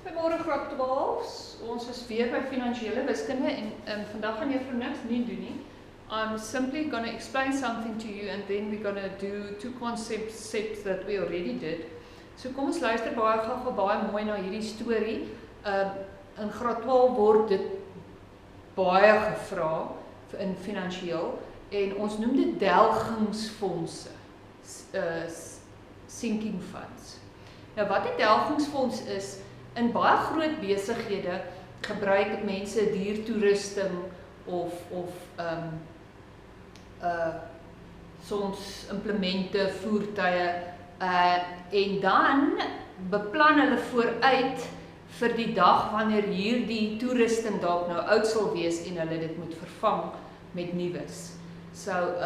Goeiemôre graad 12. Ons is weer by finansiële wiskunde en vandag gaan juffrou niks nie doen nie. I'm simply going to explain something to you and then we're going to do two concepts that we already did. So kom ons luister baie mooi na hierdie storie. In graad 12 word dit baie gevra in finansieel en ons noem dit delgingsfondse, sinking funds. Nou wat 'n delgingsfonds is, in baie groot besighede gebruik mense diertoerusting of soms implemente, voertuie en dan beplan hulle vooruit vir die dag wanneer hierdie toerusting dalk nou oud sal wees en hulle dit moet vervang met nuus. So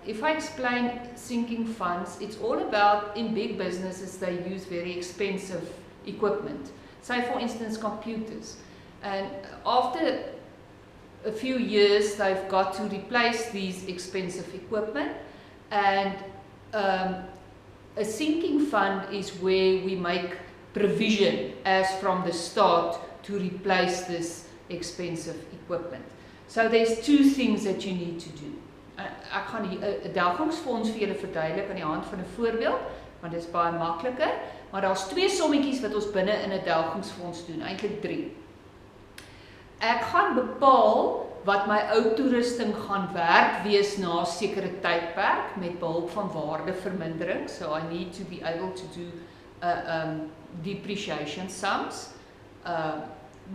if I explain sinking funds, it's all about in big businesses they use very expensive equipment. Say for instance computers, and after a few years they've got to replace these expensive equipment, and a sinking fund is where we make provision as from the start to replace this expensive equipment. So there's two things that you need to do. Ek gaan die delgingsfonds vir julle verduidelik aan die hand van 'n voorbeeld, want dit is baie makliker, maar daar's twee sommetjies wat ons binne in 'n delgingsfonds doen, eintlik 3. Ek gaan bepaal wat my ou toerusting gaan werd wees na 'n sekere tydperk met behulp van waardevermindering, so I need to be able to do depreciation sums.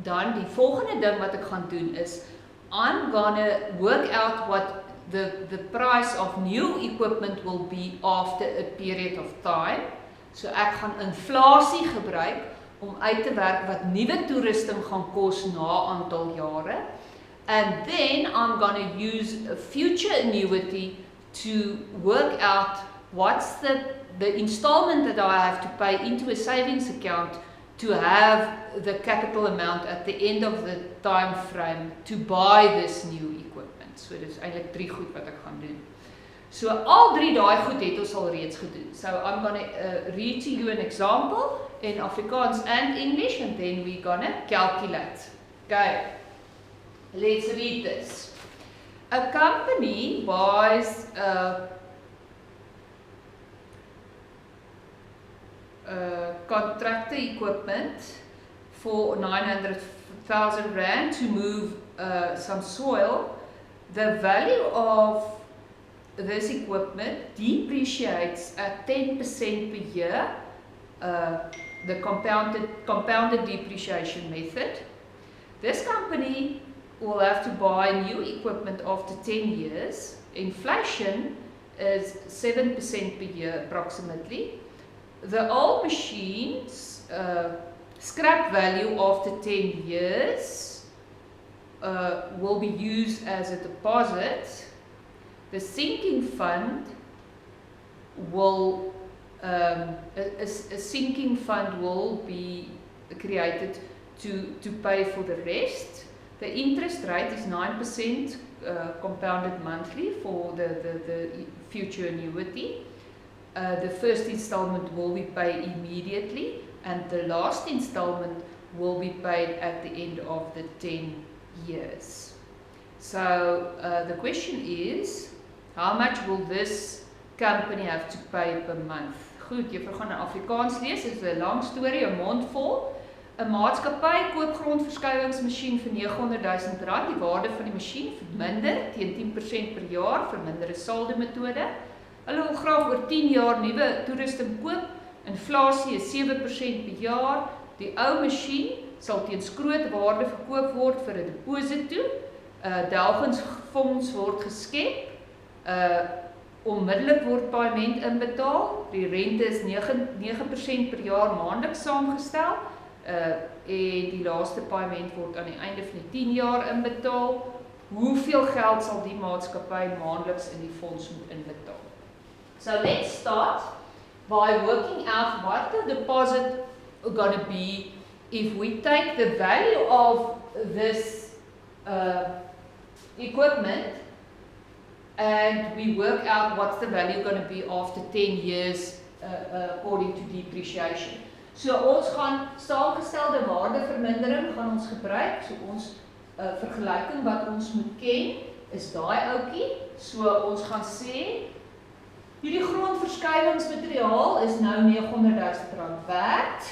Dan die volgende ding wat ek gaan doen is I'm gonna work out what the price of new equipment will be after a period of time. So ek gaan inflasie gebruik om uit te werk wat nuwe toerusting gaan kos na 'n aantal jare. And then I'm going to use a future annuity to work out what's the installment that I have to pay into a savings account to have the capital amount at the end of the time frame to buy this new equipment. So dis eintlik 3 goed wat ek gaan doen. So al 3 daai goed het ons al reeds gedoen. So I'm going to read to you an example in Afrikaans and English and then we're going to calculate. Okay. Let's read this. A company buys contractor equipment for 900,000 rand to move some soil. The value of this equipment depreciates at 10% per year, the compounded depreciation method. This company will have to buy new equipment after 10 years. Inflation is 7% per year approximately. The old machines scrap value after 10 years will be used as a deposit. The sinking fund will a sinking fund will be created to pay for the rest. The interest rate is 9% compounded monthly for the future annuity. The first installment will be paid immediately and the last installment will be paid at the end of the 10 years. So the question is, how much will this company have to pay per month? Goed, juffrou gaan in Afrikaans lees, dit is 'n lang storie, 'n mond vol. 'n Maatskappy koop grondverskuiwingsmasjien vir 900,000 rand. Die waarde van die masjien verminder teen 10% per jaar, verminder 'n saldo metode. Hulle wil graag oor 10 jaar nuwe toerusting koop. Inflasie is 7% per jaar. Die ou masjien sal teen skrootwaarde verkoop word vir 'n deposito. Delgingsfonds word geskep. Onmiddellik word paaiement inbetaal. Die rente is 9% per jaar maandeliks saamgestel. En die laaste paaiement word aan die einde van die 10 jaar inbetaal. Hoeveel geld sal die maatskappy maandeliks in die fonds moet inbetaal? So let's start by working out what the deposit is going to be if we take the value of this equipment and we work out what's the value going to be after 10 years according to depreciation. So ons gaan saamgestelde waardevermindering gaan ons gebruik. So ons vergelyking wat ons moet ken is daai ouetjie. So ons gaan sê hierdie grondverskuiwingsmateriaal is nou R900.000 werd.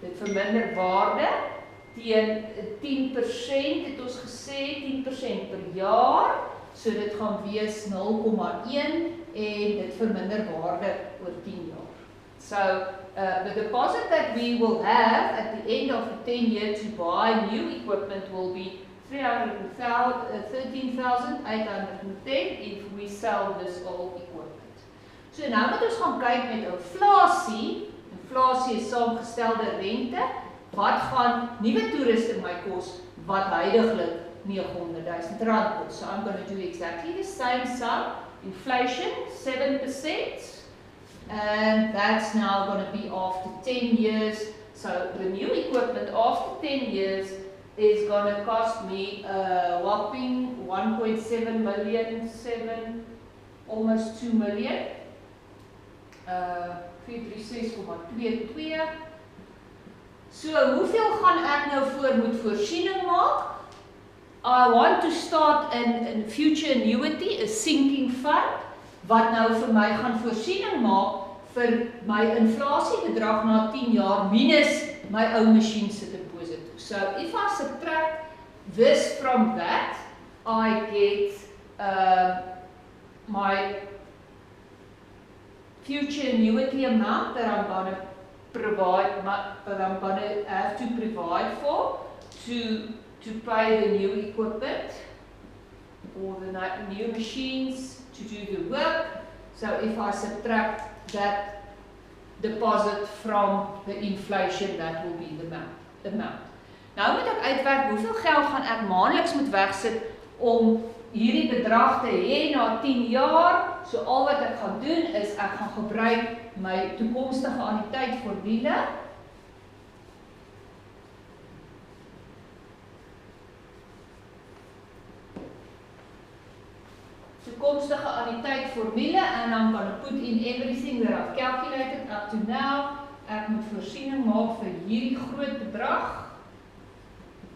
Dit verminder waarde teen 10% het ons gesê 10% per jaar. So dit gaan wees 0,1 en dit verminder waarde oor 10 jaar. So the deposit that we will have at the end of the 10 year to buy new equipment will be 13,810 if we sell this old equipment. So nou moet ons gaan kyk met inflasie. Inflasie is saamgestelde rente. Wat gaan nuwe toerusting my kos wat huidiglik R900.000 kos? So I'm going to do exactly the same sum. Inflation 7%. And that's now going to be after 10 years. So the new equipment after 10 years is going to cost me a whopping 1.7 million, almost 2 million. 436,22. So hoeveel gaan ek nou moet voorsiening maak? I want to start in future annuity, a sinking fund, wat nou vir my gaan voorsiening maak vir my inflasiebedrag na 10 jaar minus my ou masjien se deposito. So if I subtract this from that, I get my future annuity amount that I'm going to provide, that I'm going to have to provide for to pay the new equipment or the new machines to do the work. So if I subtract that deposit from the inflation, that will be the amount. Nou moet ek uitwerk hoeveel geld gaan ek maandeliks moet wegsit om hierdie bedrag te hê na 10 jaar. So al wat ek gaan doen is ek gaan gebruik my toekomstige anniteit-formule. Toekomstige anniteit-formule and I'm going to put in everything that I've calculated up to now. Ek moet voorsiening maak vir hierdie groot bedrag.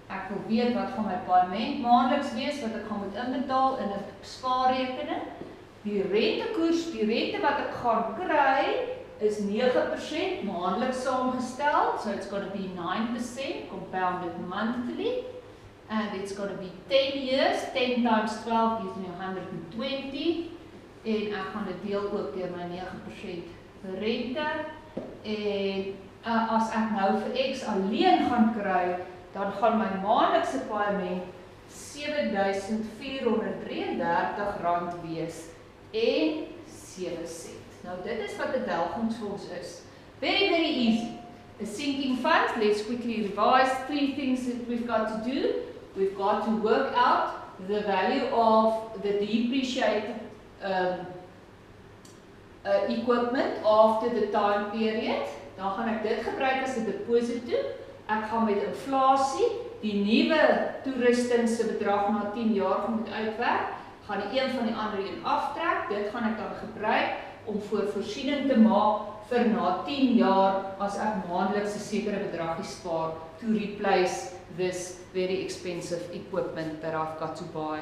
Ek wil weet wat gaan my paaiement maandeliks wees, wat ek gaan moet inbetaal in 'n spaarrekening. Die rentekoers, die rente wat ek gaan kry, is 9% maandeliks saamgestel. So it's going to be 9% compounded monthly. And it's going to be 10 years. 10 times 12 gives me 120. En ek gaan dit deel ook deur my 9% rente. En as ek nou vir X alleen gaan kry, dan gaan my maandelikse paaiement R7,433 wees en 7 sent. Nou dit is wat 'n Delgingsfonds is. Very, very easy. A sinking fund, let's quickly revise 3 things that we've got to do. We've got to work out the value of the depreciated equipment after the time period. Dan gaan ek dit gebruik as 'n deposito. Ek gaan met inflasie die nuwe toerusting se bedrag na 10 jaar moet uitwerk. Gaan die een van die ander een aftrek. Dit gaan ek dan gebruik om voorsiening te maak vir na 10 jaar as ek maandeliks 'n sekere bedragie spaar to replace this very expensive equipment that I've got to buy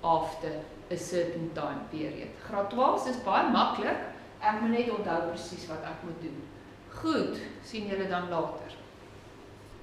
after a certain time period. Graad 12 is baie maklik. Ek moet net onthou presies wat ek moet doen. Goed, sien julle dan later.